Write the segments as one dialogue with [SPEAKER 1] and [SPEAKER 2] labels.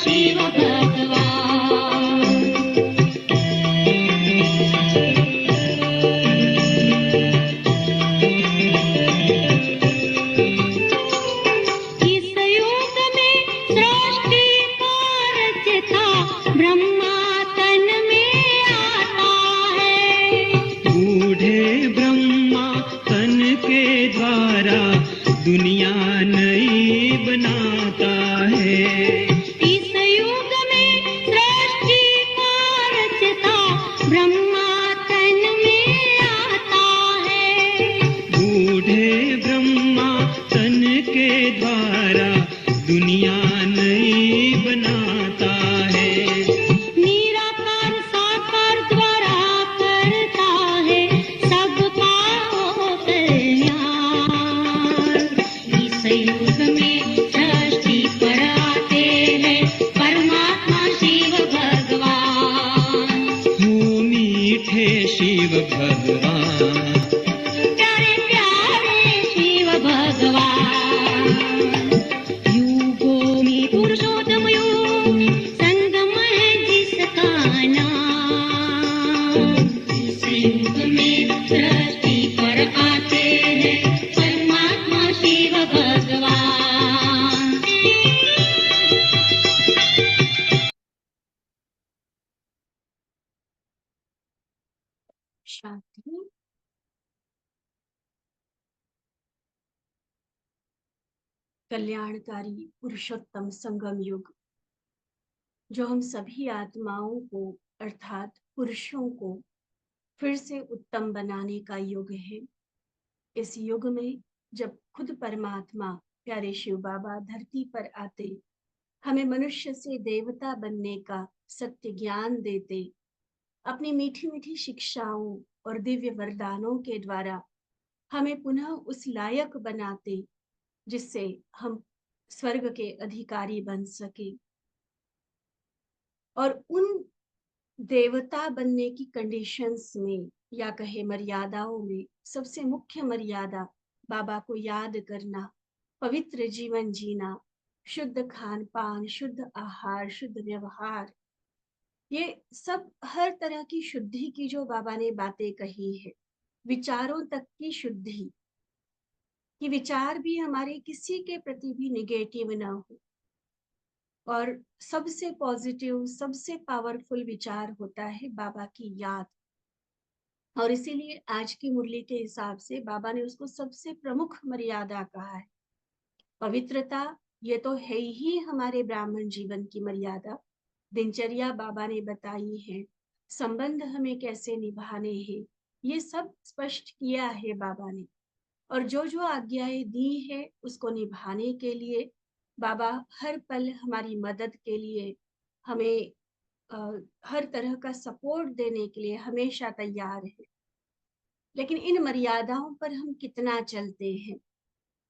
[SPEAKER 1] शिव भगवान। इस युग में सृष्टि का रचता ब्रह्मा तन में आता है।
[SPEAKER 2] बूढ़े ब्रह्मा तन के द्वारा दुनिया नई बनाता है।
[SPEAKER 1] इस युग में सृष्टि का रचता ब्रह्मा तन में आता है।
[SPEAKER 2] बूढ़े ब्रह्मा तन के द्वारा दुनिया नई बनाता है।
[SPEAKER 1] निराकार साकार द्वारा करता है सबका वो कल्याण। इस युग में सृष्टि पर आते हैं परमात्मा शिव भगवान।
[SPEAKER 2] हो मीठे शिव भगवान,
[SPEAKER 1] प्यारे प्यारे शिव भगवान। युगों में पुरुषोत्तम युग संगम है जिसका नाम। इस युग में सृष्टि पर आते हैं परमात्मा शिव भगवान। शांति। कल्याणकारी पुरुषोत्तम संगम युग जो हम सभी आत्माओं को अर्थात पुरुषों को फिर से उत्तम बनाने का युग है। इस युग में जब खुद परमात्मा प्यारे शिव बाबा धरती पर आते, हमें मनुष्य से देवता बनने का सत्य ज्ञान देते, अपनी मीठी मीठी शिक्षाओं और दिव्य वरदानों के द्वारा हमें पुनः उस लायक बनाते जिससे हम स्वर्ग के अधिकारी बन सके। और उन देवता बनने की कंडीशंस में या कहे मर्यादाओं में सबसे मुख्य मर्यादा बाबा को याद करना, पवित्र जीवन जीना, शुद्ध खान पान, शुद्ध आहार, शुद्ध व्यवहार, ये सब हर तरह की शुद्धि की जो बाबा ने बातें कही है, विचारों तक की शुद्धि, कि विचार भी हमारे किसी के प्रति भी निगेटिव ना हो। और सबसे पॉजिटिव, सबसे पावरफुल विचार होता है बाबा की याद। और इसीलिए आज की मुरली के हिसाब से बाबा ने उसको सबसे प्रमुख मर्यादा कहा है। पवित्रता ये तो है ही हमारे ब्राह्मण जीवन की मर्यादा, दिनचर्या बाबा ने बताई है, संबंध हमें कैसे निभाने हैं ये सब स्पष्ट किया है बाबा ने। और जो जो आज्ञाएं दी है उसको निभाने के लिए बाबा हर पल हमारी मदद के लिए, हमें हर तरह का सपोर्ट देने के लिए हमेशा तैयार है। लेकिन इन मर्यादाओं पर हम कितना चलते हैं?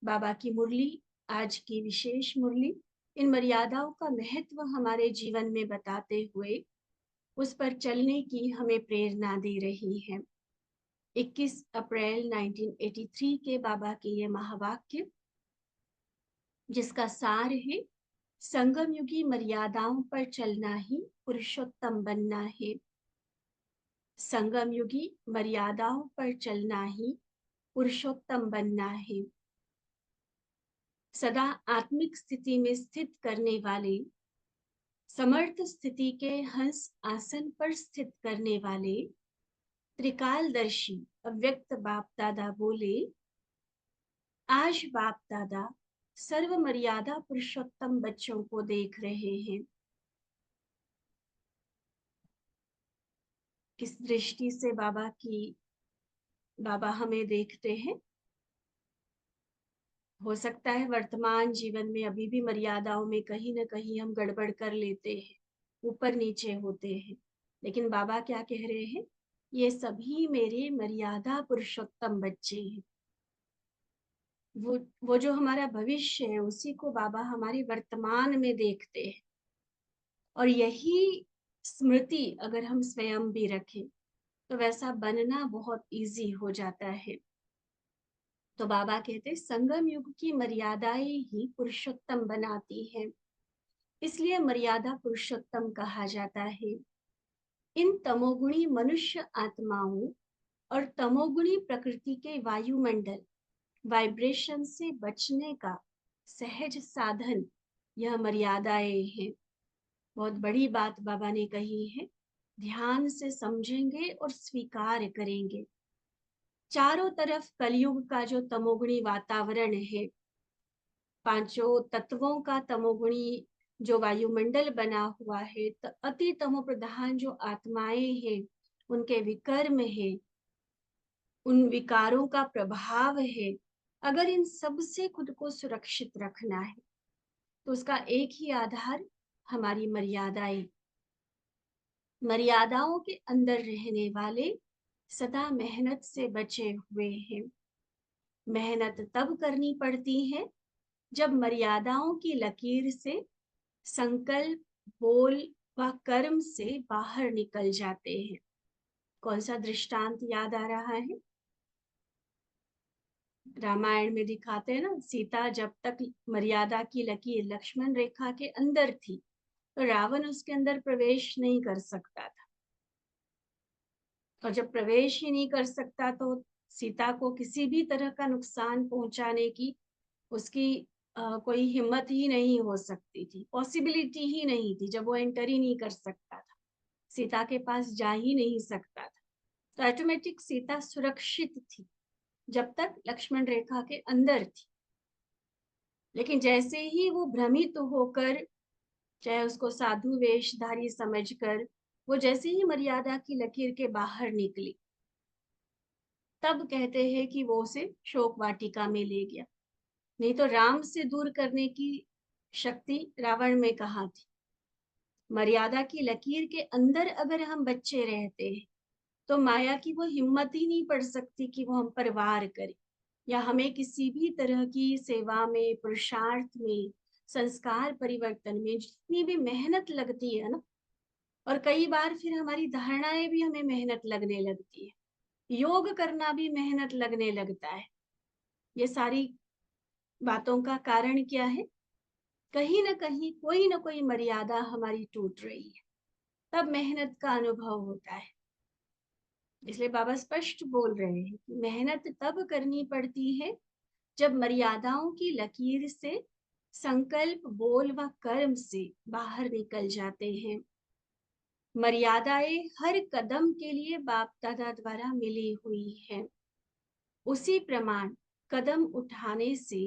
[SPEAKER 1] बाबा की मुरली, आज की विशेष मुरली, इन मर्यादाओं का महत्व हमारे जीवन में बताते हुए उस पर चलने की हमें प्रेरणा दे रही है। 21 अप्रैल 1983 के बाबा के ये महावाक्य, जिसका सार है, संगम युगी मर्यादाओं पर चलना ही पुरुषोत्तम बनना है। संगम युगी मर्यादाओं पर चलना ही पुरुषोत्तम बनना है। सदा आत्मिक स्थिति में स्थित करने वाले, समर्थ स्थिति के हंस आसन पर स्थित करने वाले त्रिकालदर्शी अव्यक्त बाप दादा बोले, आज बाप दादा सर्व मर्यादा पुरुषोत्तम बच्चों को देख रहे हैं। किस दृष्टि से बाबा हमें देखते हैं? हो सकता है वर्तमान जीवन में अभी भी मर्यादाओं में कहीं ना कहीं हम गड़बड़ कर लेते हैं, ऊपर नीचे होते हैं, लेकिन बाबा क्या कह रहे हैं? ये सभी मेरे मर्यादा पुरुषोत्तम बच्चे हैं। वो जो हमारा भविष्य है उसी को बाबा हमारे वर्तमान में देखते हैं। और यही स्मृति अगर हम स्वयं भी रखें तो वैसा बनना बहुत इजी हो जाता है। तो बाबा कहते संगम युग की मर्यादाएं ही पुरुषोत्तम बनाती हैं। इसलिए मर्यादा पुरुषोत्तम कहा जाता है। इन तमोगुणी मनुष्य आत्माओं और तमोगुणी प्रकृति के वायुमंडल वाइब्रेशन से बचने का सहज साधन यह मर्यादाएं हैं। बहुत बड़ी बात बाबा ने कही है, ध्यान से समझेंगे और स्वीकार करेंगे। चारों तरफ कलयुग का जो तमोगुणी वातावरण है, पांचों तत्वों का तमोगुणी जो वायुमंडल बना हुआ है, तो अति तमो प्रधान जो आत्माएं हैं, उनके विकर्म है, उन विकारों का प्रभाव है। अगर इन सब से खुद को सुरक्षित रखना है तो उसका एक ही आधार हमारी मर्यादाएं। मर्यादाओं के अंदर रहने वाले सदा मेहनत से बचे हुए हैं। मेहनत तब करनी पड़ती है जब मर्यादाओं की लकीर से संकल्प, बोल व कर्म से बाहर निकल जाते हैं। कौन सा दृष्टांत याद आ रहा है? रामायण में दिखाते हैं ना, सीता जब तक मर्यादा की लकीर लक्ष्मण रेखा के अंदर थी तो रावण उसके अंदर प्रवेश नहीं कर सकता था। और जब प्रवेश ही नहीं कर सकता तो सीता को किसी भी तरह का नुकसान पहुंचाने की उसकी कोई हिम्मत ही नहीं हो सकती थी, पॉसिबिलिटी ही नहीं थी। जब वो एंटर ही नहीं कर सकता था, सीता के पास जा ही नहीं सकता था, तो ऑटोमेटिक सीता सुरक्षित थी जब तक लक्ष्मण रेखा के अंदर थी। लेकिन जैसे ही वो भ्रमित होकर, चाहे उसको साधु वेशधारी समझकर, वो जैसे ही मर्यादा की लकीर के बाहर निकली, तब कहते हैं कि वो उसे शोक वाटिका में ले गया। नहीं तो राम से दूर करने की शक्ति रावण में कहाँ थी? मर्यादा की लकीर के अंदर अगर हम बच्चे रहते हैं तो माया की वो हिम्मत ही नहीं पड़ सकती कि वो हम पर वार करे, या हमें किसी भी तरह की सेवा में, पुरुषार्थ में, संस्कार परिवर्तन में जितनी भी मेहनत लगती है ना, और कई बार फिर हमारी धारणाएं भी हमें मेहनत लगने लगती है, योग करना भी मेहनत लगने लगता है। ये सारी बातों का कारण क्या है? कहीं ना कहीं कोई ना कोई मर्यादा हमारी टूट रही है, तब मेहनत का अनुभव होता है। इसलिए बाबा स्पष्ट बोल रहे हैं कि मेहनत तब करनी पड़ती है जब मर्यादाओं की लकीर से संकल्प, बोल व कर्म से बाहर निकल जाते हैं। मर्यादाएं हर कदम के लिए बाप दादा द्वारा मिली हुई है। उसी प्रमाण कदम उठाने से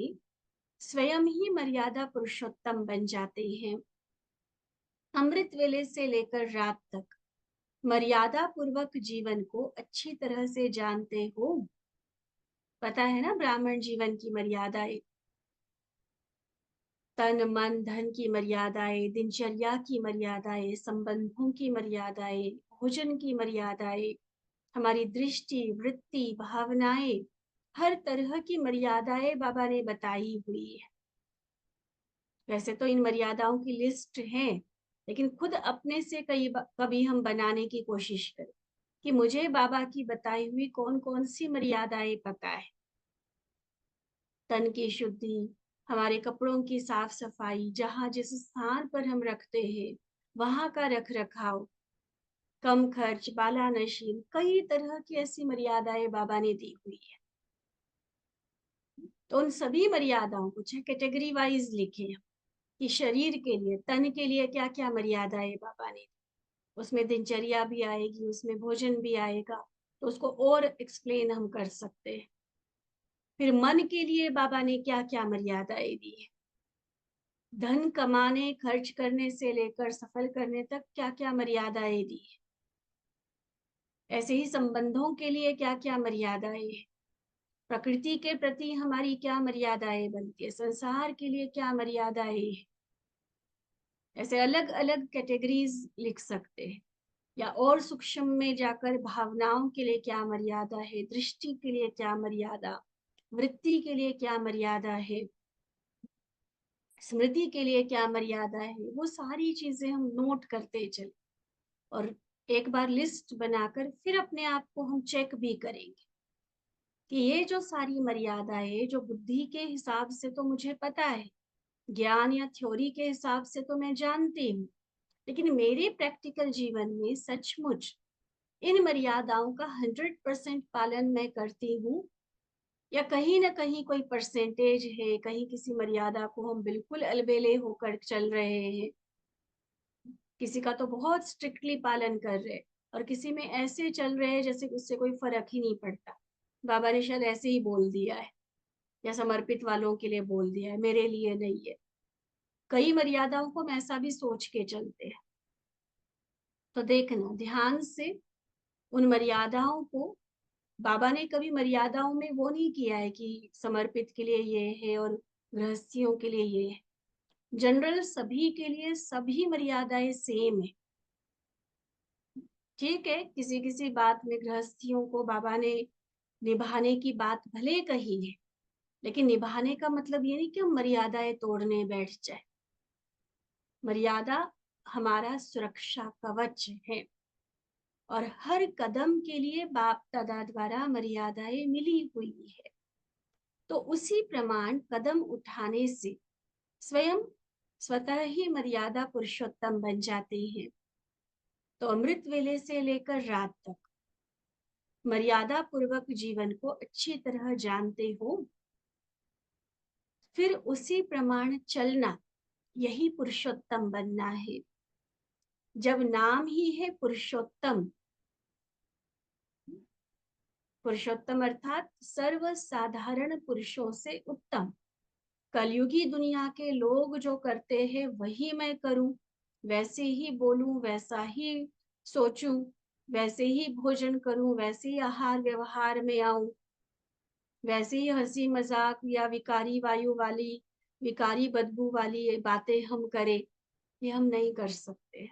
[SPEAKER 1] स्वयं ही मर्यादा पुरुषोत्तम बन जाते हैं। अमृत वेले से लेकर रात तक मर्यादा पूर्वक जीवन को अच्छी तरह से जानते हो। पता है ना ब्राह्मण जीवन की मर्यादाएं, तन मन धन की मर्यादाएं, दिनचर्या की मर्यादाएं, संबंधों की मर्यादाएं, भोजन की मर्यादाएं, हमारी दृष्टि, वृत्ति, भावनाएं, हर तरह की मर्यादाएं बाबा ने बताई हुई है। वैसे तो इन मर्यादाओं की लिस्ट है, लेकिन खुद अपने से कभी हम बनाने की कोशिश करें कि मुझे बाबा की बताई हुई कौन कौन सी मर्यादाएं पता है। तन की शुद्धि, हमारे कपड़ों की साफ सफाई, जहाँ जिस स्थान पर हम रखते हैं वहां का रख रखाव, कम खर्च, बाला नशीन, कई तरह की ऐसी मर्यादाएं बाबा ने दी हुई है। तो उन सभी मर्यादाओं को कैटेगरी वाइज लिखे कि शरीर के लिए, तन के लिए क्या क्या मर्यादाएं बाबा ने, उसमें दिनचर्या भी आएगी, उसमें भोजन भी आएगा, तो उसको और एक्सप्लेन हम कर सकते हैं। फिर मन के लिए बाबा ने क्या क्या मर्यादाएं दी है, धन कमाने, खर्च करने से लेकर सफल करने तक क्या क्या मर्यादाएं दी है। ऐसे ही संबंधों के लिए क्या क्या मर्यादाएं है, प्रकृति के प्रति हमारी क्या मर्यादाएं बनती है, संसार के लिए क्या मर्यादाएं है। ऐसे अलग अलग कैटेगरीज लिख सकते हैं। या और सूक्ष्म में जाकर भावनाओं के लिए क्या मर्यादा है, दृष्टि के लिए क्या मर्यादा, वृत्ति के लिए क्या मर्यादा है, स्मृति के लिए क्या मर्यादा है, वो सारी चीजें हम नोट करते चले और एक बार लिस्ट बनाकर फिर अपने आप को हम चेक भी करेंगे कि ये जो सारी मर्यादा है, जो बुद्धि के हिसाब से तो मुझे पता है, ज्ञान या थ्योरी के हिसाब से तो मैं जानती हूँ, लेकिन मेरे प्रैक्टिकल जीवन में सचमुच इन मर्यादाओं का 100% पालन मैं करती हूँ, या कहीं ना कहीं कोई परसेंटेज है, कहीं किसी मर्यादा को हम बिल्कुल अलबेले होकर चल रहे हैं, किसी का तो बहुत स्ट्रिक्टली पालन कर रहे, और किसी में ऐसे चल रहे हैं जैसे उससे कोई फर्क ही नहीं पड़ता। बाबा ने शायद ऐसे ही बोल दिया है, या समर्पित वालों के लिए बोल दिया है, मेरे लिए नहीं है। कई मर्यादाओं को हम ऐसा भी सोच के चलते हैं। तो देखना ध्यान से उन मर्यादाओं को, बाबा ने कभी मर्यादाओं में वो नहीं किया है कि समर्पित के लिए ये है और गृहस्थियों के लिए ये है। जनरल सभी के लिए सभी मर्यादाएं सेम है। ठीक है, किसी किसी बात में गृहस्थियों को बाबा ने निभाने की बात भले कही है, लेकिन निभाने का मतलब ये नहीं कि हम मर्यादाएं तोड़ने बैठ जाए। मर्यादा हमारा सुरक्षा कवच है, और हर कदम के लिए बाप दादा द्वारा मर्यादाएं मिली हुई है। तो उसी प्रमाण कदम उठाने से स्वयं स्वतः ही मर्यादा पुरुषोत्तम बन जाते हैं। तो अमृत वेले से लेकर रात तक मर्यादा पूर्वक जीवन को अच्छी तरह जानते हो, फिर उसी प्रमाण चलना, यही पुरुषोत्तम बनना है। जब नाम ही है पुरुषोत्तम, पुरुषोत्तम अर्थात सर्व साधारण पुरुषों से उत्तम। कलयुगी दुनिया के लोग जो करते हैं वही मैं करूं, वैसे ही बोलूं, वैसा ही सोचूं, वैसे ही भोजन करूं, वैसे ही आहार व्यवहार में आऊं, वैसे ही हंसी मजाक या विकारी वायु वाली, विकारी बदबू वाली बातें हम करें, ये हम नहीं कर सकते।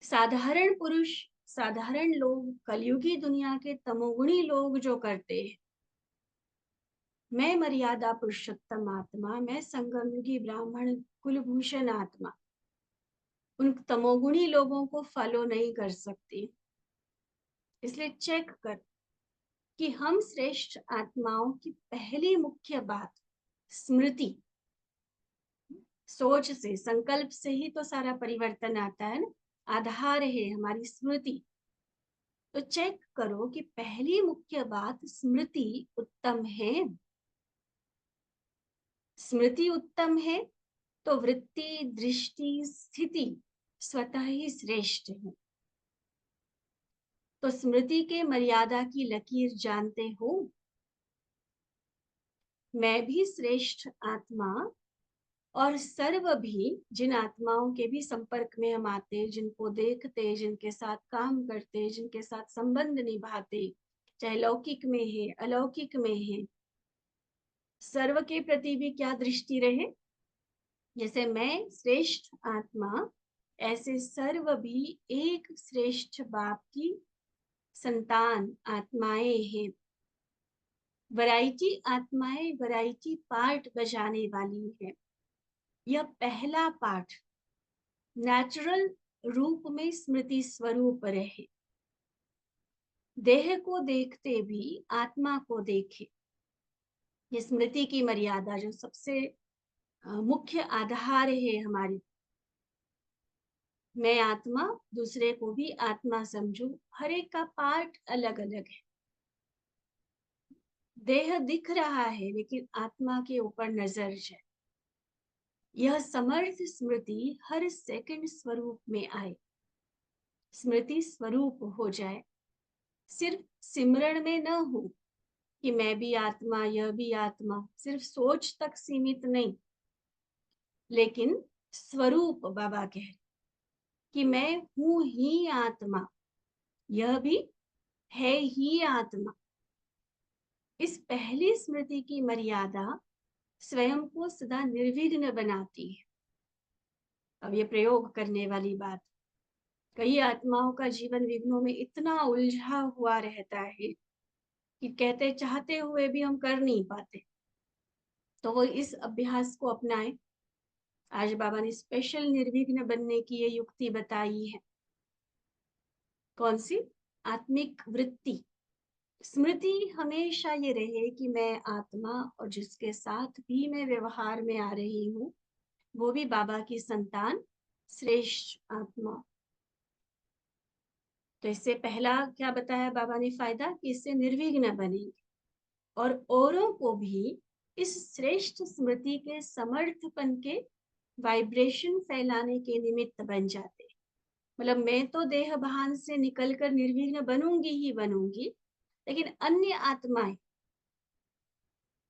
[SPEAKER 1] साधारण पुरुष, साधारण लोग, कलयुगी दुनिया के तमोगुणी लोग जो करते हैं, मैं मर्यादा पुरुषोत्तम आत्मा, मैं संगम युगी ब्राह्मण कुलभूषण आत्मा, उन तमोगुणी लोगों को फॉलो नहीं कर सकती। इसलिए चेक कर कि हम श्रेष्ठ आत्माओं की पहली मुख्य बात स्मृति, सोच से, संकल्प से ही तो सारा परिवर्तन आता है ना। आधार है हमारी स्मृति। तो चेक करो कि पहली मुख्य बात स्मृति उत्तम है। स्मृति उत्तम है तो वृत्ति, दृष्टि, स्थिति स्वतः ही श्रेष्ठ है। तो स्मृति के मर्यादा की लकीर जानते हो। मैं भी श्रेष्ठ आत्मा, और सर्व भी, जिन आत्माओं के भी संपर्क में हम आते, जिनको देखते, जिनके साथ काम करते, जिनके साथ संबंध निभाते, चाहे लौकिक में है अलौकिक में है, सर्व के प्रति भी क्या दृष्टि रहे। जैसे मैं श्रेष्ठ आत्मा, ऐसे सर्व भी एक श्रेष्ठ बाप की संतान आत्माएं हैं। वैरायटी आत्माएं वैरायटी पार्ट बजाने वाली है। यह पहला पाठ नेचुरल रूप में स्मृति स्वरूप रहे, देह को देखते भी आत्मा को देखे। ये स्मृति की मर्यादा जो सबसे मुख्य आधार है हमारी। मैं आत्मा, दूसरे को भी आत्मा समझू, हर एक का पार्ट अलग अलग है। देह दिख रहा है लेकिन आत्मा के ऊपर नजर है। यह समर्थ स्मृति हर सेकंड स्वरूप में आए, स्मृति स्वरूप हो जाए। सिर्फ सिमरण में न हो कि मैं भी आत्मा, यह भी आत्मा, सिर्फ सोच तक सीमित नहीं, लेकिन स्वरूप बाबा कह कि मैं हूं ही आत्मा, यह भी है ही आत्मा। इस पहली स्मृति की मर्यादा स्वयं को सदा निर्विघ्न बनाती है। अब ये प्रयोग करने वाली बात, कई आत्माओं का जीवन विघ्नों में इतना उलझा हुआ रहता है कि कहते चाहते हुए भी हम कर नहीं पाते। तो वो इस अभ्यास को अपनाएं। आज बाबा ने स्पेशल निर्विघ्न बनने की ये युक्ति बताई है। कौन सी? आत्मिक वृत्ति। स्मृति हमेशा ये रहे कि मैं आत्मा और जिसके साथ भी मैं व्यवहार में आ रही हूँ वो भी बाबा की संतान, श्रेष्ठ आत्मा। तो इससे पहला क्या बताया बाबा ने फायदा कि इससे निर्विघ्न बनेंगे और औरों को भी इस श्रेष्ठ स्मृति के समर्थपन के वाइब्रेशन फैलाने के निमित्त बन जाते। मतलब मैं तो देह भान से निकलकर निर्विघ्न बनूंगी ही बनूंगी, लेकिन अन्य आत्माएं,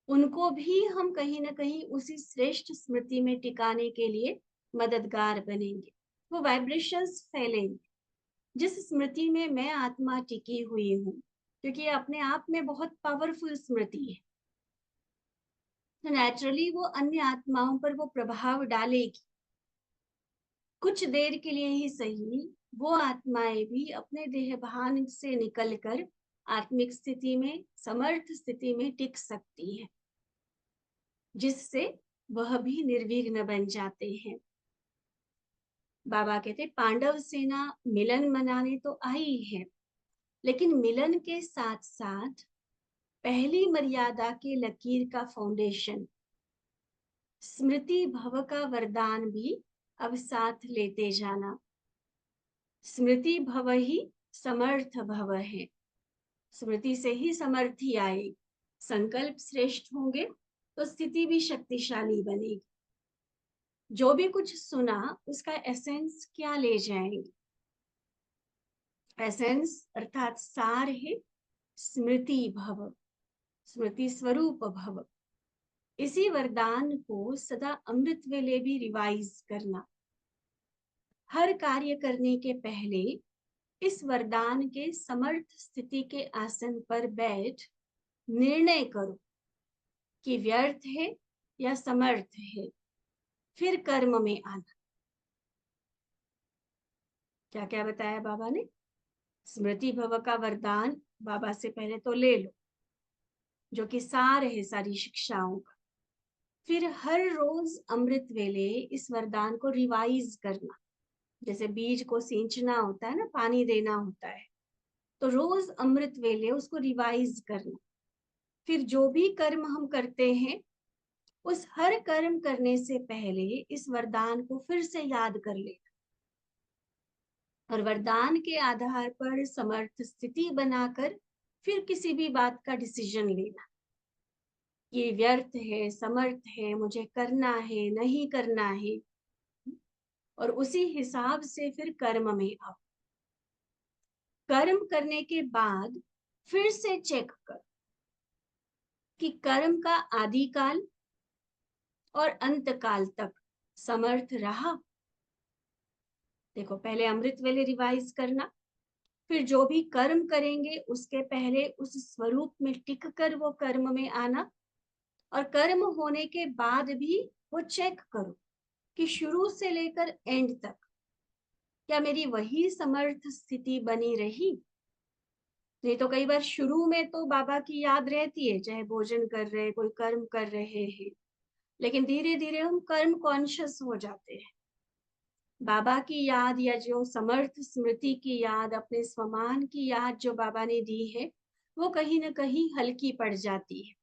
[SPEAKER 1] उनको भी हम कहीं ना कहीं उसी श्रेष्ठ स्मृति में टिकाने के लिए मददगार बनेंगे। वो वाइब्रेशंस फैलेंगे जिस स्मृति में मैं आत्मा टिकी हुई हूँ, क्योंकि ये अपने आप में बहुत पावरफुल स्मृति है। तो नेचुरली वो अन्य आत्माओं पर वो प्रभाव डालेगी। कुछ देर के लिए ही सही, वो आत्माएं भी अपने देह भान से निकलकर आत्मिक स्थिति में, समर्थ स्थिति में टिक सकती है, जिससे वह भी निर्विघ्न बन जाते हैं। बाबा कहते पांडव सेना मिलन मनाने तो आई है, लेकिन मिलन के साथ साथ पहली मर्यादा के लकीर का फाउंडेशन स्मृति भव का वरदान भी अब साथ लेते जाना। स्मृति भव ही समर्थ भव है। स्मृति से ही समर्थी आएगी। संकल्प श्रेष्ठ होंगे तो स्थिति भी शक्तिशाली बनेगी। जो भी कुछ सुना उसका एसेंस क्या ले जाएंगे? एसेंस अर्थात सार है स्मृति भव, स्मृति स्वरूप भव। इसी वरदान को सदा अमृत वेले भी रिवाइज करना। हर कार्य करने के पहले इस वरदान के समर्थ स्थिति के आसन पर बैठ निर्णय करो कि व्यर्थ है या समर्थ है, फिर कर्म में आना। क्या क्या बताया बाबा ने? स्मृति भव का वरदान बाबा से पहले तो ले लो, जो कि सार है सारी शिक्षाओं का। फिर हर रोज अमृत वेले इस वरदान को रिवाइज करना। जैसे बीज को सींचना होता है ना, पानी देना होता है, तो रोज अमृत वेले उसको रिवाइज करना। फिर जो भी कर्म हम करते हैं उस हर कर्म करने से पहले इस वरदान को फिर से याद कर लेना और वरदान के आधार पर समर्थ स्थिति बनाकर फिर किसी भी बात का डिसीजन लेना। ये व्यर्थ है, समर्थ है, मुझे करना है, नहीं करना है, और उसी हिसाब से फिर कर्म में आओ। कर्म करने के बाद फिर से चेक कर कि कर्म का आदि काल और अंत काल तक समर्थ रहा। देखो, पहले अमृत वेले रिवाइज करना, फिर जो भी कर्म करेंगे उसके पहले उस स्वरूप में टिक कर वो कर्म में आना, और कर्म होने के बाद भी वो चेक करो कि शुरू से लेकर एंड तक क्या मेरी वही समर्थ स्थिति बनी रही। नहीं तो कई बार शुरू में तो बाबा की याद रहती है, चाहे भोजन कर रहे, कोई कर्म कर रहे हैं, लेकिन धीरे धीरे हम कर्म कॉन्शियस हो जाते हैं। बाबा की याद या जो समर्थ स्मृति की याद, अपने स्वमान की याद जो बाबा ने दी है, वो कहीं ना कहीं हल्की पड़ जाती है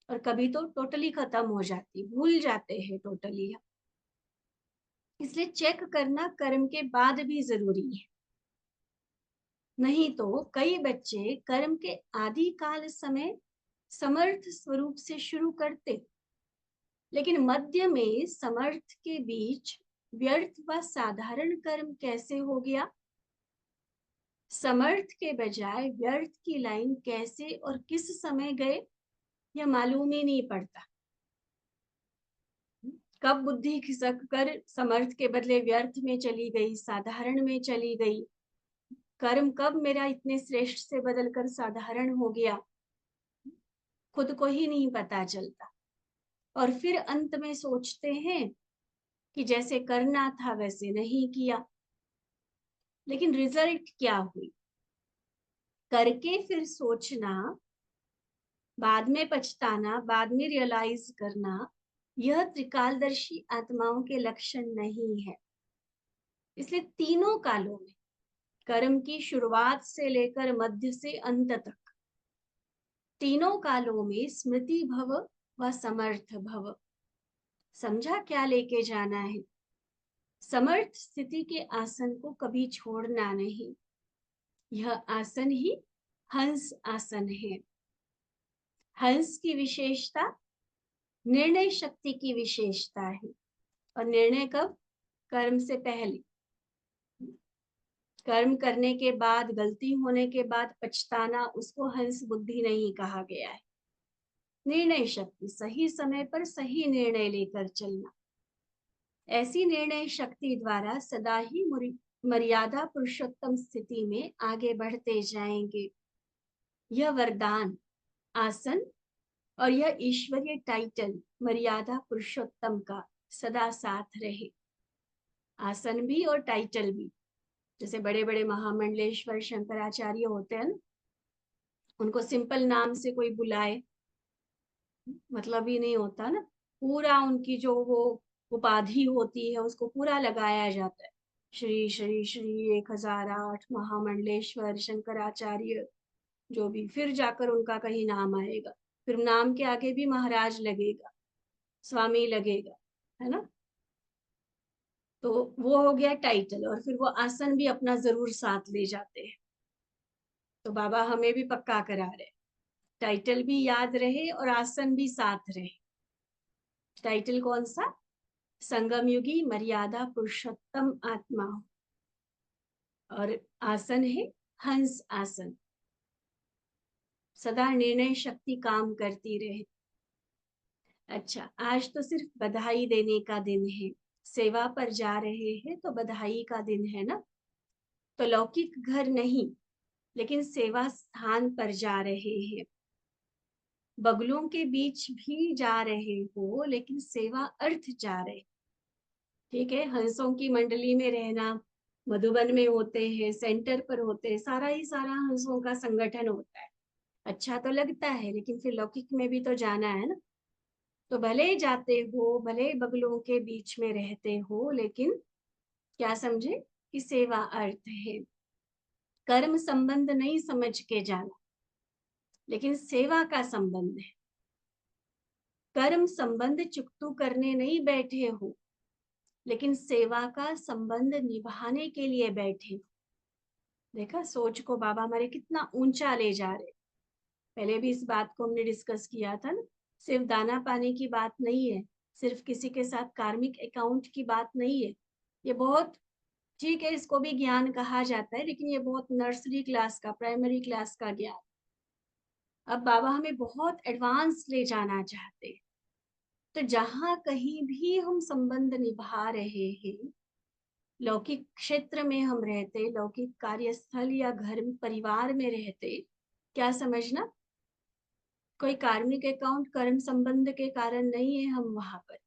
[SPEAKER 1] और कभी तो टोटली खत्म हो जाती, भूल जाते हैं टोटली। इसलिए चेक करना कर्म के बाद भी जरूरी है। नहीं तो कई बच्चे कर्म के आदि काल समय समर्थ स्वरूप से शुरू करते, लेकिन मध्य में समर्थ के बीच व्यर्थ व साधारण कर्म कैसे हो गया, समर्थ के बजाय व्यर्थ की लाइन कैसे और किस समय गए, यह मालूम ही नहीं पड़ता। कब बुद्धि खिसक कर समर्थ के बदले व्यर्थ में चली गई, साधारण में चली गई, कर्म कब मेरा इतने श्रेष्ठ से बदलकर साधारण हो गया, खुद को ही नहीं पता चलता। और फिर अंत में सोचते हैं कि जैसे करना था वैसे नहीं किया, लेकिन रिजल्ट क्या हुई? करके फिर सोचना, बाद में पछताना, बाद में रियलाइज करना, यह त्रिकालदर्शी आत्माओं के लक्षण नहीं है। इसलिए तीनों कालों में, कर्म की शुरुआत से लेकर मध्य से अंत तक, तीनों कालों में स्मृति भव व समर्थ भव। समझा क्या लेके जाना है? समर्थ स्थिति के आसन को कभी छोड़ना नहीं। यह आसन ही हंस आसन है। हंस की विशेषता निर्णय शक्ति की विशेषता है। और निर्णय कब? कर्म से पहले। कर्म करने के बाद, गलती होने के बाद पछताना, उसको हंस बुद्धि नहीं कहा गया है। निर्णय शक्ति, सही समय पर सही निर्णय लेकर चलना। ऐसी निर्णय शक्ति द्वारा सदा ही मर्यादा पुरुषोत्तम स्थिति में आगे बढ़ते जाएंगे। यह वरदान, आसन और यह ईश्वरीय टाइटल मर्यादा पुरुषोत्तम का सदा साथ रहे। आसन भी और टाइटल भी। जैसे बड़े बड़े महामंडलेश्वर शंकराचार्य होते हैं ना, उनको सिंपल नाम से कोई बुलाए मतलब ही नहीं होता ना, पूरा उनकी जो वो उपाधि होती है उसको पूरा लगाया जाता है। श्री श्री श्री 1008 महामंडलेश्वर शंकराचार्य, जो भी, फिर जाकर उनका कहीं नाम आएगा, फिर नाम के आगे भी महाराज लगेगा, स्वामी लगेगा, है ना। तो वो हो गया टाइटल, और फिर वो आसन भी अपना जरूर साथ ले जाते हैं। तो बाबा हमें भी पक्का करा रहे, टाइटल भी याद रहे और आसन भी साथ रहे। टाइटल कौन सा? संगम युगी मर्यादा पुरुषोत्तम आत्मा। और आसन है हंस आसन। सदा निर्णय शक्ति काम करती रहे। अच्छा, आज तो सिर्फ बधाई देने का दिन है। सेवा पर जा रहे हैं तो बधाई का दिन है ना। तो लौकिक घर नहीं, लेकिन सेवा स्थान पर जा रहे हैं। बगलों के बीच भी जा रहे हो, लेकिन सेवा अर्थ जा रहे। ठीक है, हंसों की मंडली में रहना, मधुबन में होते हैं, सेंटर पर होते हैं, सारा ही सारा हंसों का संगठन होता है। अच्छा तो लगता है, लेकिन फिर लौकिक में भी तो जाना है ना। तो भले जाते हो, भले बगलों के बीच में रहते हो, लेकिन क्या समझे कि सेवा अर्थ है। कर्म संबंध नहीं समझ के जाना, लेकिन सेवा का संबंध है। कर्म संबंध चुकतू करने नहीं बैठे हो, लेकिन सेवा का संबंध निभाने के लिए बैठे हो। देखा, सोच को बाबा हमारे कितना ऊंचा ले जा रहे। पहले भी इस बात को हमने डिस्कस किया था ना। सिर्फ दाना पाने की बात नहीं है, सिर्फ किसी के साथ कार्मिक अकाउंट की बात नहीं है। ये बहुत ठीक है, इसको भी ज्ञान कहा जाता है, लेकिन ये बहुत नर्सरी क्लास का, प्राइमरी क्लास का ज्ञान। अब बाबा हमें बहुत एडवांस ले जाना चाहते हैं। तो जहां कहीं भी हम संबंध निभा रहे हैं, लौकिक क्षेत्र में हम रहते, लौकिक कार्यस्थल या घर परिवार में रहते, क्या समझना, कोई कार्मिक अकाउंट कर्म संबंध के कारण नहीं है हम वहां पर।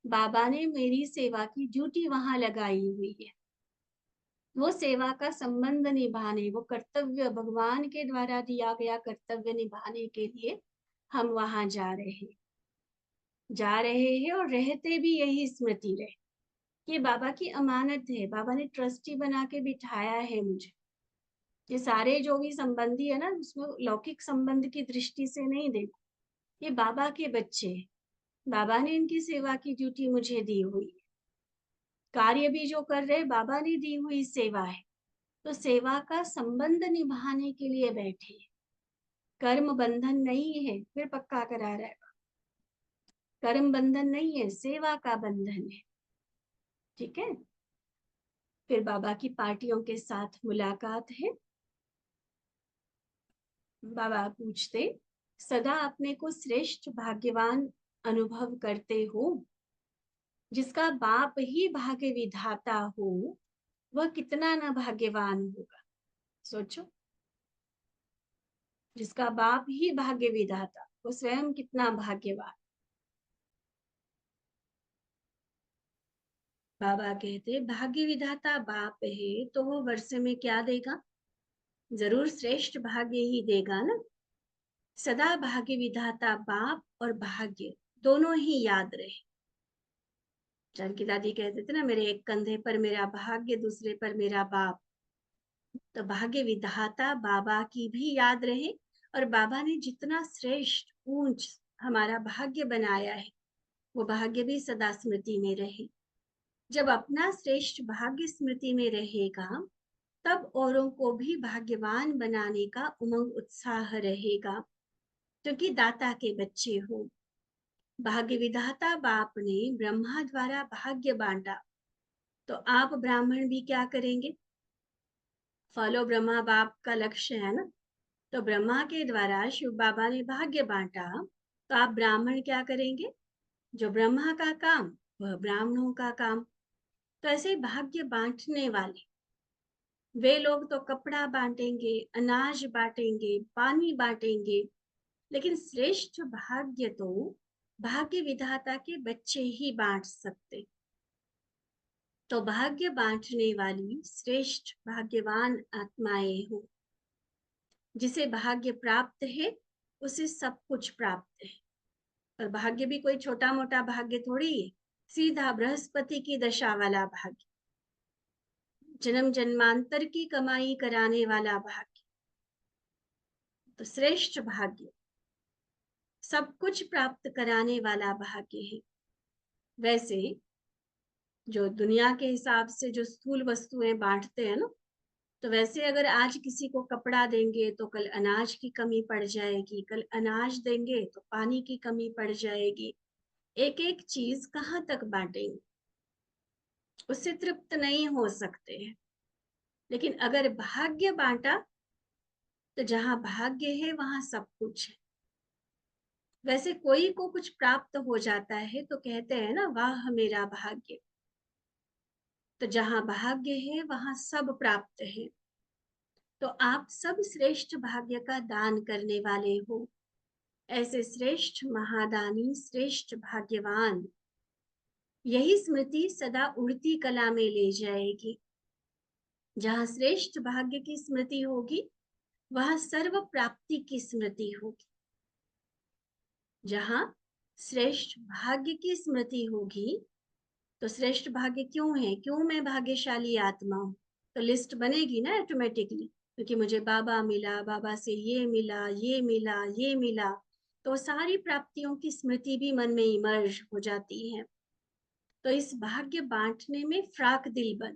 [SPEAKER 1] बाबा ने मेरी सेवा की ड्यूटी वहां लगाई हुई है। वो सेवा का संबंध निभाने, वो कर्तव्य, भगवान के द्वारा दिया गया कर्तव्य निभाने के लिए हम वहां जा रहे हैं और रहते भी यही स्मृति रहे। ये बाबा की अमानत है। बाबा ने ट्रस्टी बना के बिठाया है मुझे। ये सारे जो भी संबंधी है ना, उसमें लौकिक संबंध की दृष्टि से नहीं देखो। ये बाबा के बच्चे, बाबा ने इनकी सेवा की ड्यूटी मुझे दी हुई है। कार्य भी जो कर रहे, बाबा ने दी हुई सेवा है। तो सेवा का संबंध निभाने के लिए बैठे। कर्म बंधन नहीं है, फिर पक्का करा रहा है। कर्म बंधन नहीं है, सेवा का बंधन है। ठीक है। फिर बाबा की पार्टियों के साथ मुलाकात है। बाबा पूछते, सदा अपने को श्रेष्ठ भाग्यवान अनुभव करते हो? जिसका बाप ही भाग्य विधाता हो, वह कितना न भाग्यवान होगा। सोचो, जिसका बाप ही भाग्य विधाता, वो स्वयं कितना भाग्यवान। बाबा कहते, भाग्य विधाता बाप है तो वो वर्ष में क्या देगा? जरूर श्रेष्ठ भाग्य ही देगा ना। सदा भाग्य विधाता बाप और भाग्य दोनों ही याद रहे। जानकी दादी कहते थे ना, मेरे एक कंधे पर मेरा भाग्य, दूसरे पर मेरा बाप। तो भाग्य विधाता बाबा की भी याद रहे और बाबा ने जितना श्रेष्ठ ऊंच हमारा भाग्य बनाया है, वो भाग्य भी सदा स्मृति में रहे। जब अपना श्रेष्ठ भाग्य स्मृति में रहेगा, तब औरों को भी भाग्यवान बनाने का उमंग उत्साह रहेगा, क्योंकि दाता के बच्चे हो। भाग्य विधाता बाप ने ब्रह्मा द्वारा भाग्य बांटा, तो आप ब्राह्मण भी क्या करेंगे? फॉलो ब्रह्मा बाप का लक्ष्य है ना। तो ब्रह्मा के द्वारा शिव बाबा ने भाग्य बांटा, तो आप ब्राह्मण क्या करेंगे? जो ब्रह्मा का काम वह ब्राह्मणों का काम। तो ऐसे भाग्य बांटने वाले वे लोग तो कपड़ा बांटेंगे, अनाज बांटेंगे, पानी बांटेंगे, लेकिन श्रेष्ठ भाग्य तो भाग्य विधाता के बच्चे ही बांट सकते। तो भाग्य बांटने वाली श्रेष्ठ भाग्यवान आत्माएं हो। जिसे भाग्य प्राप्त है उसे सब कुछ प्राप्त है। और भाग्य भी कोई छोटा मोटा भाग्य थोड़ी है, सीधा बृहस्पति की दशा वाला भाग्य, जन्म जन्मांतर की कमाई कराने वाला भाग्य। तो श्रेष्ठ भाग्य सब कुछ प्राप्त कराने वाला भाग्य है। वैसे जो दुनिया के हिसाब से जो स्थूल वस्तुएं बांटते हैं ना, तो वैसे अगर आज किसी को कपड़ा देंगे तो कल अनाज की कमी पड़ जाएगी, कल अनाज देंगे तो पानी की कमी पड़ जाएगी। एक एक चीज कहाँ तक बांटेंगे? उससे तृप्त नहीं हो सकते हैं। लेकिन अगर भाग्य बांटा, तो जहां भाग्य है वहां सब कुछ है। वैसे कोई को कुछ प्राप्त हो जाता है तो कहते हैं ना, वाह मेरा भाग्य। तो जहां भाग्य है वहां सब प्राप्त है। तो आप सब श्रेष्ठ भाग्य का दान करने वाले हो। ऐसे श्रेष्ठ महादानी, श्रेष्ठ भाग्यवान, यही स्मृति सदा उड़ती कला में ले जाएगी। जहां श्रेष्ठ भाग्य की स्मृति होगी, वहां सर्व प्राप्ति की स्मृति होगी। जहां श्रेष्ठ भाग्य की स्मृति होगी, तो श्रेष्ठ भाग्य क्यों है, क्यों मैं भाग्यशाली आत्मा हूं, तो लिस्ट बनेगी ना ऑटोमेटिकली, क्योंकि मुझे बाबा मिला, बाबा से ये मिला, ये मिला, ये मिला। तो सारी प्राप्तियों की स्मृति भी मन में इमर्ज हो जाती है। तो इस भाग्य बांटने में फ्राक दिल बन,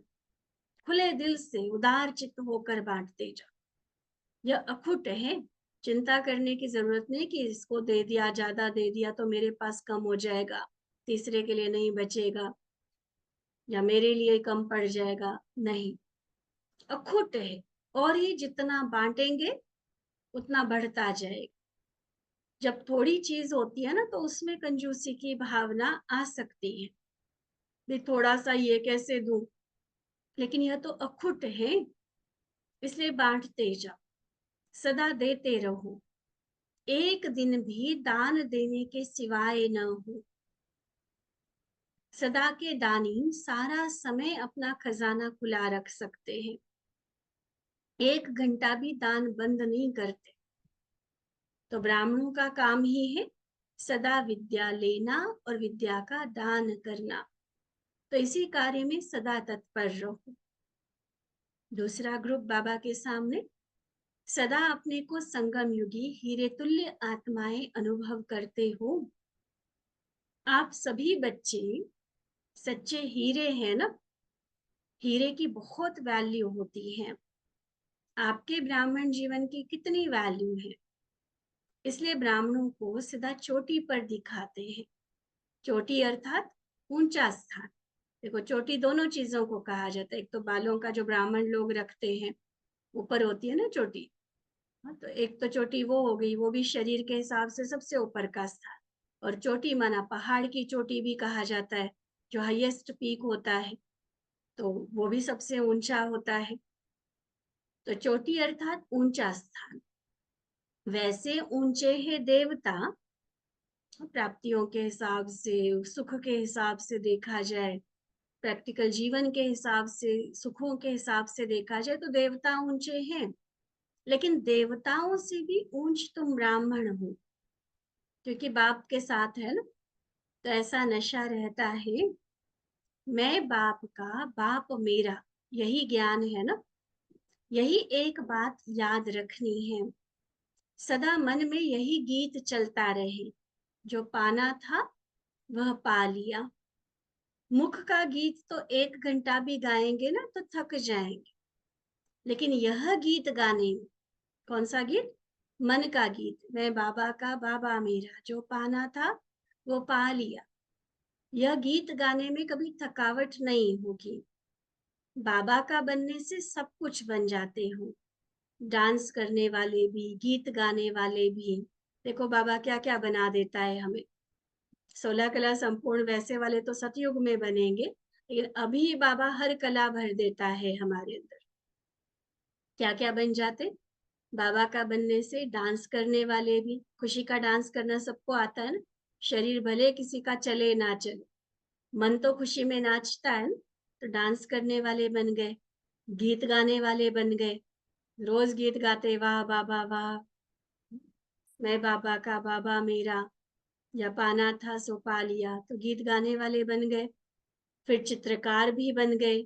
[SPEAKER 1] खुले दिल से उदार चित्त होकर बांटते जाओ। यह अखुट है, चिंता करने की जरूरत नहीं कि इसको दे दिया, ज्यादा दे दिया तो मेरे पास कम हो जाएगा, तीसरे के लिए नहीं बचेगा, या मेरे लिए कम पड़ जाएगा। नहीं, अखुट है। और ये जितना बांटेंगे उतना बढ़ता जाएगा। जब थोड़ी चीज होती है ना, तो उसमें कंजूसी की भावना आ सकती है, भी थोड़ा सा ये कैसे दूं। लेकिन यह तो अखुट है, इसलिए बांटते जाओ, सदा देते रहो। एक दिन भी दान देने के सिवाय न हो। सदा के दानी सारा समय अपना खजाना खुला रख सकते हैं, एक घंटा भी दान बंद नहीं करते। तो ब्राह्मणों का काम ही है सदा विद्या लेना और विद्या का दान करना। तो इसी कार्य में सदा तत्पर रहो। दूसरा ग्रुप बाबा के सामने, सदा अपने को संगम युगी हीरे तुल्य आत्माएं अनुभव करते हो। आप सभी बच्चे सच्चे हीरे हैं ना। हीरे की बहुत वैल्यू होती है। आपके ब्राह्मण जीवन की कितनी वैल्यू है, इसलिए ब्राह्मणों को सदा चोटी पर दिखाते हैं। चोटी अर्थात ऊंचा स्थान। देखो, चोटी दोनों चीजों को कहा जाता है। एक तो बालों का जो ब्राह्मण लोग रखते हैं, ऊपर होती है ना चोटी। हाँ, तो एक तो चोटी वो हो गई, वो भी शरीर के हिसाब से सबसे ऊपर का स्थान। और चोटी माना पहाड़ की चोटी भी कहा जाता है, जो हाईएस्ट पीक होता है, तो वो भी सबसे ऊंचा होता है। तो चोटी अर्थात ऊंचा स्थान। वैसे ऊंचे हैं देवता, प्राप्तियों के हिसाब से, सुख के हिसाब से देखा जाए, प्रैक्टिकल जीवन के हिसाब से, सुखों के हिसाब से देखा जाए तो देवता ऊंचे हैं। लेकिन देवताओं से भी ऊंच तुम ब्राह्मण हो, क्योंकि बाप के साथ है ना। तो ऐसा नशा रहता है, मैं बाप का, बाप मेरा, यही ज्ञान है ना। यही एक बात याद रखनी है, सदा मन में यही गीत चलता रहे, जो पाना था वह पा लिया। मुख का गीत तो 1 घंटा भी गाएंगे ना तो थक जाएंगे, लेकिन यह गीत गाने में, कौन सा गीत? मन का गीत, मैं बाबा का बाबा मेरा, जो पाना था वो पा लिया। यह गीत गाने में कभी थकावट नहीं होगी। बाबा का बनने से सब कुछ बन जाते हो। डांस करने वाले भी, गीत गाने वाले भी। देखो बाबा क्या क्या बना देता है हमें। 16 कला संपूर्ण वैसे वाले तो सतयुग में बनेंगे, लेकिन अभी बाबा हर कला भर देता है हमारे अंदर। क्या क्या बन जाते बाबा का बनने से? डांस करने वाले भी, खुशी का डांस करना सबको आता है ना। शरीर भले किसी का चले ना चले, मन तो खुशी में नाचता है ना। तो डांस करने वाले बन गए, गीत गाने वाले बन गए, रोज गीत गाते, वाह बाबा वाह, मैं बाबा का बाबा मेरा, या पाना था सो पा लिया, तो गीत गाने वाले बन गए। फिर चित्रकार भी बन गए,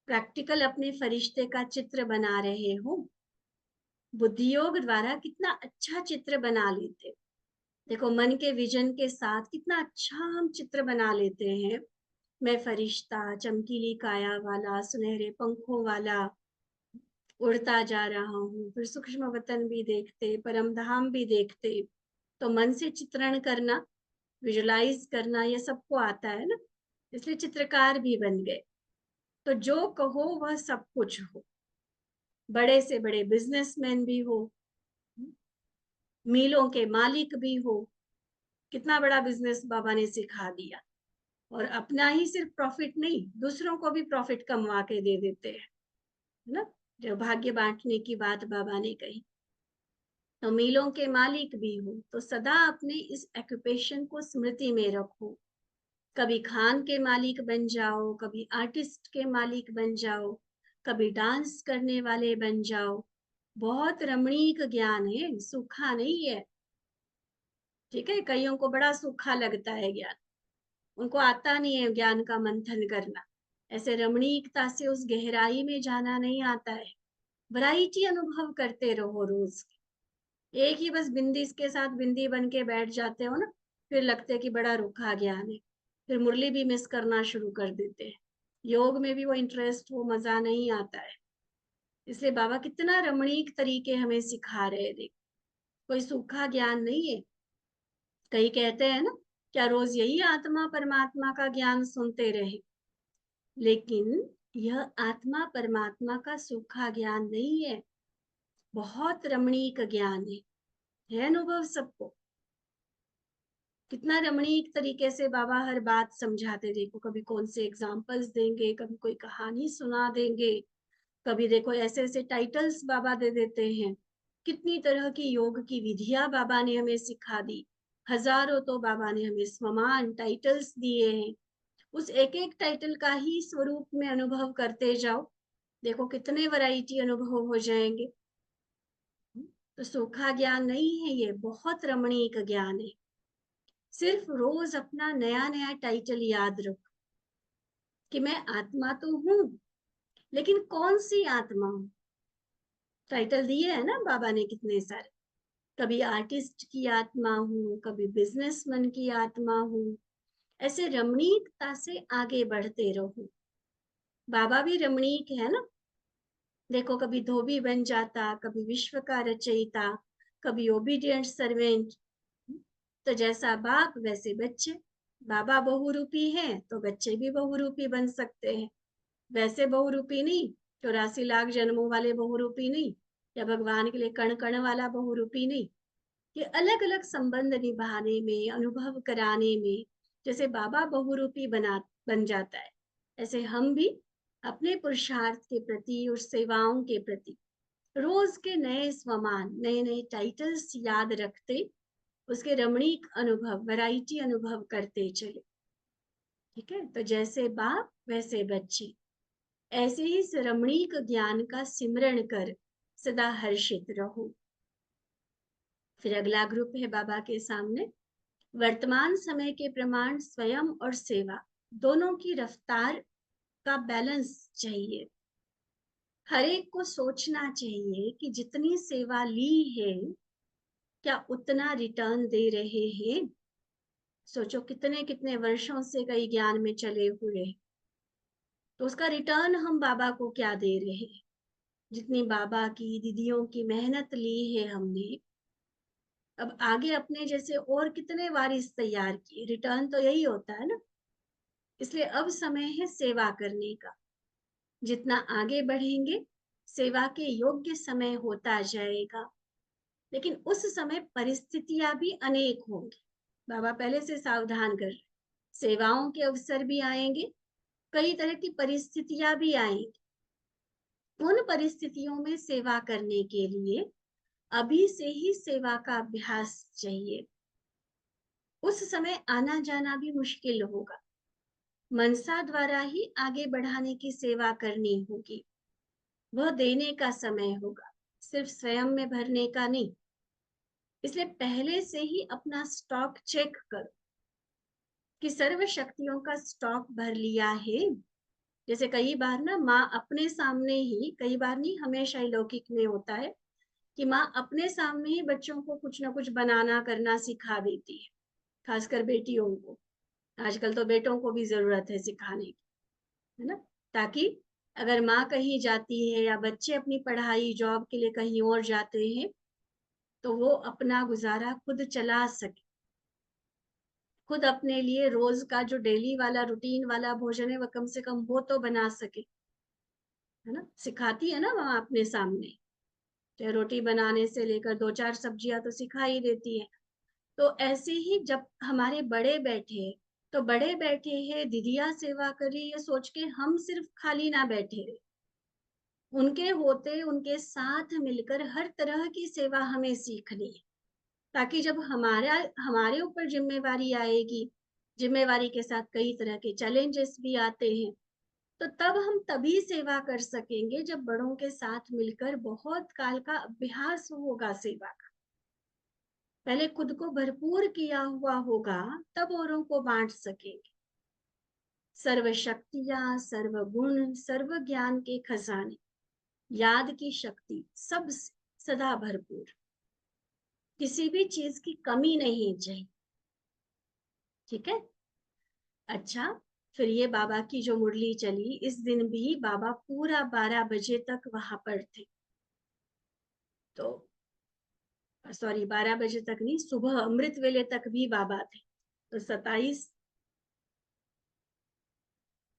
[SPEAKER 1] प्रैक्टिकल अपने फरिश्ते का चित्र बना रहे हो। बुद्धि योग द्वारा कितना अच्छा चित्र बना लेते। देखो मन के विजन के साथ कितना अच्छा हम चित्र बना लेते हैं। मैं फरिश्ता, चमकीली काया वाला, सुनहरे पंखों वाला, उड़ता जा रहा हूँ। फिर सूक्ष्म वतन भी देखते, परम धाम भी देखते। तो मन से चित्रण करना, विजुलाइज करना, ये सबको आता है ना, इसलिए चित्रकार भी बन गए। तो जो कहो वह सब कुछ हो। बड़े से बड़े बिजनेसमैन भी हो, मीलों के मालिक भी हो, कितना बड़ा बिजनेस बाबा ने सिखा दिया। और अपना ही सिर्फ प्रॉफिट नहीं, दूसरों को भी प्रॉफिट कमवा के दे देते हैं, है ना। जो भाग्य बांटने की बात बाबा ने कही। तो मीलों के मालिक भी हो तो सदा अपने इस ऑक्यूपेशन को स्मृति में रखो। कभी खान के मालिक बन जाओ, कभी आर्टिस्ट के मालिक बन जाओ, कभी डांस करने वाले बन जाओ। बहुत रमणीक ज्ञान है, सूखा नहीं है। ठीक है, कईयों को बड़ा सूखा लगता है ज्ञान, उनको आता नहीं है ज्ञान का मंथन करना। ऐसे रमणीकता से उस गहराई में जाना नहीं आता है। वैरायटी अनुभव करते रहो रोज। एक ही बस बिंदी के साथ बिंदी बन के बैठ जाते हो ना, फिर लगते कि बड़ा रूखा ज्ञान है, फिर मुरली भी मिस करना शुरू कर देते हैं। योग में भी वो इंटरेस्ट, वो मजा नहीं आता है। इसलिए बाबा कितना रमणीक तरीके हमें सिखा रहे थे। कोई सूखा ज्ञान नहीं है। कई कहते हैं ना, क्या रोज यही आत्मा परमात्मा का ज्ञान सुनते रहे? लेकिन यह आत्मा परमात्मा का सूखा ज्ञान नहीं है, बहुत रमणीक ज्ञान है अनुभव सबको। कितना रमणीक तरीके से बाबा हर बात समझाते। देखो कभी कौन से एग्जाम्पल्स देंगे, कभी कोई कहानी सुना देंगे, कभी देखो ऐसे ऐसे टाइटल्स बाबा दे देते हैं। कितनी तरह की योग की विधियां बाबा ने हमें सिखा दी। हजारों तो बाबा ने हमें स्वमान टाइटल्स दिए हैं। उस एक एक टाइटल का ही स्वरूप में अनुभव करते जाओ, देखो कितने वैरायटी अनुभव हो जाएंगे। तो सूखा ज्ञान नहीं है ये, बहुत रमणीक ज्ञान है। सिर्फ रोज अपना नया नया टाइटल याद रखो कि मैं आत्मा तो हूं, लेकिन कौन सी आत्मा हूं। टाइटल दिए है ना बाबा ने कितने सारे। कभी आर्टिस्ट की आत्मा हूँ, कभी बिजनेसमैन की आत्मा हूँ। ऐसे रमणीकता से आगे बढ़ते रहो। बाबा भी रमणीक है ना। देखो कभी धोबी बन जाता, कभी विश्व का रचयिता, कभी ओबीडियंट सर्वेंट। तो जैसा बाप वैसे बच्चे। बाबा बहुरूपी है तो बच्चे भी बहुरूपी बन सकते हैं। वैसे बहुरूपी नहीं, 84 लाख जन्मों वाले बहुरूपी नहीं, या भगवान के लिए कण कण वाला बहुरूपी नहीं। ये अलग अलग संबंध निभाने में, अनुभव कराने में, जैसे बाबा बहुरूपी बन जाता है, ऐसे हम भी अपने पुरुषार्थ के प्रति और सेवाओं के प्रति रोज के नए स्वमान, नए नए टाइटल्स याद रखते, उसके रमणीक अनुभव, वैरायटी अनुभव करते चले। ठीक है, तो जैसे बाप वैसे बच्चे, ऐसे ही इस रमणीक ज्ञान का सिमरण कर सदा हर्षित रहो। फिर अगला ग्रुप है बाबा के सामने, वर्तमान समय के प्रमाण स्वयं और सेवा, दोनों की रफ्तार का बैलेंस चाहिए। हर एक को सोचना चाहिए कि जितनी सेवा ली है, क्या उतना रिटर्न दे रहे हैं? सोचो कितने कितने वर्षों से कई ज्ञान में चले हुए, तो उसका रिटर्न हम बाबा को क्या दे रहे हैं? जितनी बाबा की दीदियों की मेहनत ली है हमने, अब आगे अपने जैसे और कितने वारिस तैयार किए, रिटर्न तो यही होता है ना। इसलिए अब समय है सेवा करने का। जितना आगे बढ़ेंगे, सेवा के योग्य समय होता जाएगा, लेकिन उस समय परिस्थितियां भी अनेक होंगी। बाबा पहले से सावधान कर रहे, सेवाओं के अवसर भी आएंगे, कई तरह की परिस्थितियां भी आएंगी। उन परिस्थितियों में सेवा करने के लिए अभी से ही सेवा का अभ्यास चाहिए। उस समय आना जाना भी मुश्किल होगा, मनसा द्वारा ही आगे बढ़ाने की सेवा करनी होगी। वह देने का समय होगा, सिर्फ स्वयं में भरने का नहीं। इसलिए पहले से ही अपना स्टॉक चेक करो कि सर्व शक्तियों का स्टॉक भर लिया है। जैसे कई बार ना माँ अपने सामने ही, कई बार नहीं हमेशा ही लौकिक में होता है कि माँ अपने सामने ही बच्चों को कुछ ना कुछ बनाना करना सिखा देती है, खासकर बेटियों को। आजकल तो बेटों को भी जरूरत है सिखाने की, है ना, ताकि अगर माँ कहीं जाती है या बच्चे अपनी पढ़ाई जॉब के लिए कहीं और जाते हैं, तो वो अपना गुजारा खुद चला सके, खुद अपने लिए रोज का जो डेली वाला रूटीन वाला भोजन है, वह कम से कम वो तो बना सके, है ना। सिखाती है ना वहां अपने सामने, चाहे रोटी बनाने से लेकर दो चार सब्जियां तो सिखा ही देती है। तो ऐसे ही जब हमारे बड़े बैठे, तो बड़े बैठे हैं, दीदिया सेवा करी, ये सोच के हम सिर्फ खाली ना बैठे रहे। उनके होते उनके साथ मिलकर हर तरह की सेवा हमें सीखनी है, ताकि जब हमारे ऊपर जिम्मेवारी आएगी, जिम्मेवारी के साथ कई तरह के चैलेंजेस भी आते हैं, तो तब हम तभी सेवा कर सकेंगे जब बड़ों के साथ मिलकर बहुत काल का अभ्यास होगा सेवा का। पहले खुद को भरपूर किया हुआ होगा, तब औरों को बांट सकेंगे। सर्व शक्तियां, सर्व गुण, सर्व ज्ञान के खजाने, याद की शक्ति सब सदा भरपूर, किसी भी चीज की कमी नहीं चाहिए। ठीक है। अच्छा, फिर ये बाबा की जो मुरली चली, इस दिन भी बाबा पूरा 12 बजे तक वहां पर थे। तो सॉरी, 12 बजे तक नहीं, सुबह अमृत वेले तक भी बाबा थे। तो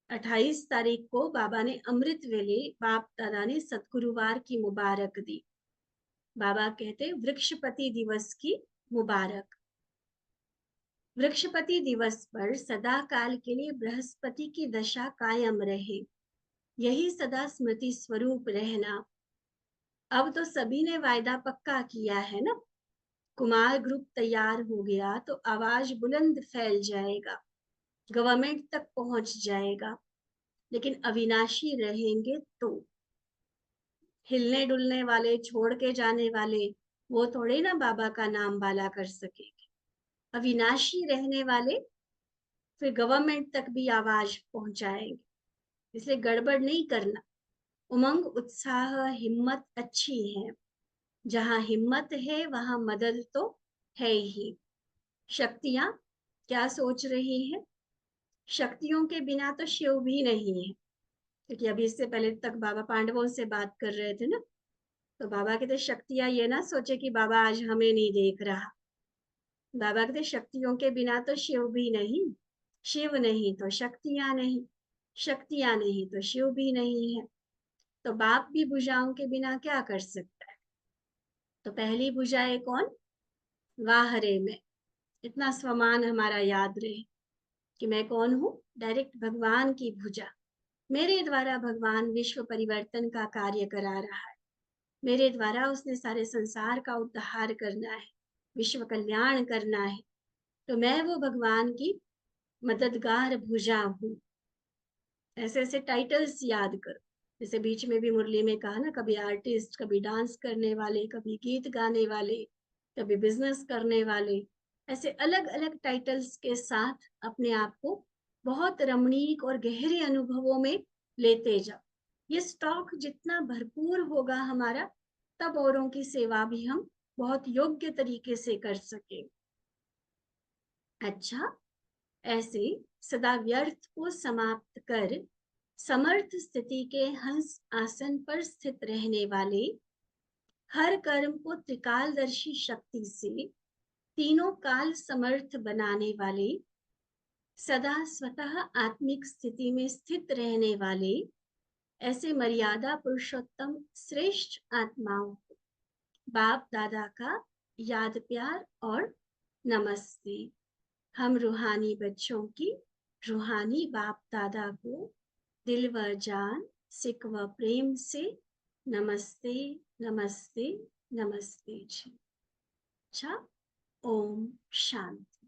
[SPEAKER 1] 28 तारीख को बाबा ने अमृत वेले, बाप दादा ने सतगुरुवार की मुबारक दी। बाबा कहते वृक्षपति दिवस की मुबारक। वृक्षपति दिवस पर सदा काल के लिए बृहस्पति की दशा कायम रहे, यही सदा स्मृति स्वरूप रहना। अब तो सभी ने वायदा पक्का किया है ना, कुमार ग्रुप तैयार हो गया तो आवाज बुलंद फैल जाएगा, गवर्नमेंट तक पहुंच जाएगा। लेकिन अविनाशी रहेंगे तो, हिलने डुलने वाले, छोड़ के जाने वाले, वो थोड़े ना बाबा का नाम बाला कर सकेंगे। अविनाशी रहने वाले फिर गवर्नमेंट तक भी आवाज पहुंचाएंगे। इसलिए गड़बड़ नहीं करना। उमंग, उत्साह, हिम्मत अच्छी है। जहां हिम्मत है वहां मदद तो है ही। शक्तियां क्या सोच रही है? शक्तियों के बिना तो शिव भी नहीं है। क्योंकि अभी इससे पहले तक बाबा पांडवों से बात कर रहे थे ना, तो बाबा कहते शक्तियां ये ना सोचे कि बाबा आज हमें नहीं देख रहा। बाबा कहते शक्तियों के बिना तो शिव भी नहीं, शिव नहीं तो शक्तियां नहीं, शक्तियां नहीं तो शिव भी नहीं है। तो बाप भी भुजाओं के बिना क्या कर सकता है? तो पहली भुजा है कौन? वाह रे में। इतना स्वमान हमारा याद रहे कि मैं कौन हूँ? डायरेक्ट भगवान की भुजा। मेरे द्वारा भगवान विश्व परिवर्तन का कार्य करा रहा है, मेरे द्वारा उसने सारे संसार का उद्धार करना है, विश्व कल्याण करना है। तो मैं वो भगवान की मददगार भुजा हूँ। ऐसे ऐसे टाइटल्स याद करो। जैसे बीच में भी मुरली में कहा ना, कभी आर्टिस्ट, कभी डांस करने वाले, कभी गीत गाने वाले, कभी बिजनेस करने वाले, ऐसे अलग अलग टाइटल्स के साथ अपने आप को बहुत रमणीक और गहरे अनुभवों में लेते जाओ। ये स्टॉक जितना भरपूर होगा हमारा, तब औरों की सेवा भी हम बहुत योग्य तरीके से कर सके। अच्छा, ऐसे सदा व्यर्थ को समाप्त कर समर्थ स्थिति के हंस आसन पर स्थित रहने वाले, हर कर्म को त्रिकालदर्शी शक्ति से तीनों काल समर्थ बनाने वाले, सदा स्वतः आत्मिक स्थिति में स्थित रहने वाले ऐसे मर्यादा पुरुषोत्तम श्रेष्ठ आत्माओं को बाप दादा का याद प्यार और नमस्ते। हम रूहानी बच्चों की रूहानी बाप दादा को दिल व जान, सिक व प्रेम से नमस्ते नमस्ते नमस्ते जी। अच्छा, ओम शांति।